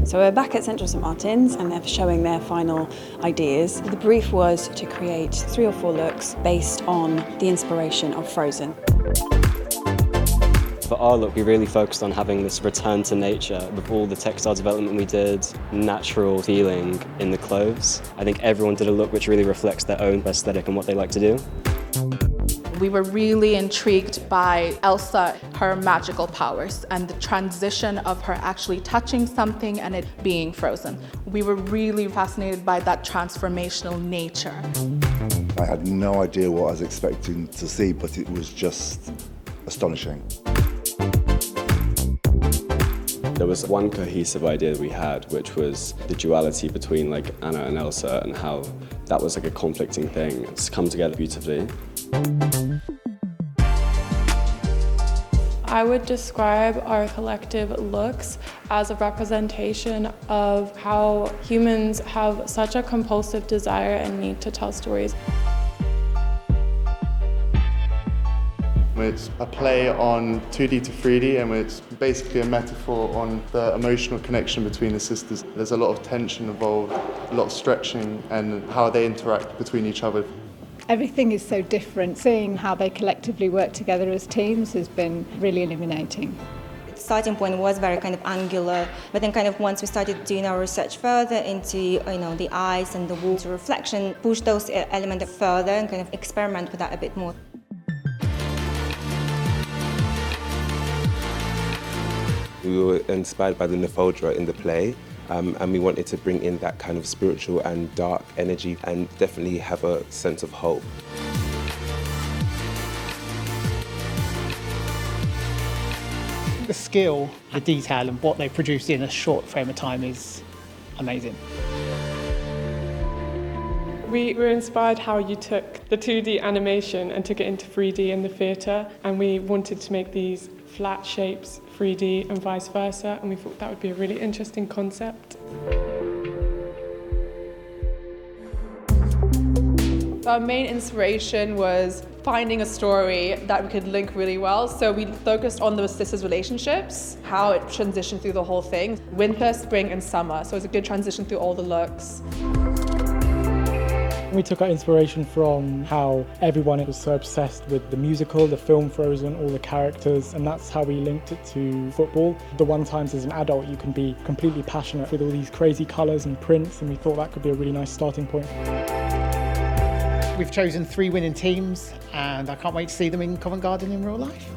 So we're back at Central St Martin's and they're showing their final ideas. The brief was to create 3 or 4 looks based on the inspiration of Frozen. For our look, we really focused on having this return to nature with all the textile development we did, natural feeling in the clothes. I think everyone did a look which really reflects their own aesthetic and what they like to do. We were really intrigued by Elsa, her magical powers, and the transition of her actually touching something and it being frozen. We were really fascinated by that transformational nature. I had no idea what I was expecting to see, but it was just astonishing. There was one cohesive idea we had, which was the duality between like Anna and Elsa and how that was like a conflicting thing. It's come together beautifully. I would describe our collective looks as a representation of how humans have such a compulsive desire and need to tell stories. It's a play on 2D to 3D, and it's basically a metaphor on the emotional connection between the sisters. There's a lot of tension involved, a lot of stretching, and how they interact between each other. Everything is so different. Seeing how they collectively work together as teams has been really illuminating. The starting point was very kind of angular, but then kind of once we started doing our research further into the eyes and the water reflection, push those elements further and kind of experiment with that a bit more. We were inspired by the Nepholdra in the play, and we wanted to bring in that kind of spiritual and dark energy and definitely have a sense of hope. The skill, the detail and what they produced in a short frame of time is amazing. We were inspired how you took the 2D animation and took it into 3D in the theatre, and we wanted to make these flat shapes 3D and vice versa, and we thought that would be a really interesting concept. Our main inspiration was finding a story that we could link really well. So we focused on the sisters' relationships, how it transitioned through the whole thing. Winter, spring, and summer. So it was a good transition through all the looks. We took our inspiration from how everyone was so obsessed with the musical, the film Frozen, all the characters, and that's how we linked it to football. The one times as an adult you can be completely passionate with all these crazy colours and prints, and we thought that could be a really nice starting point. We've chosen 3 winning teams and I can't wait to see them in Covent Garden in real life.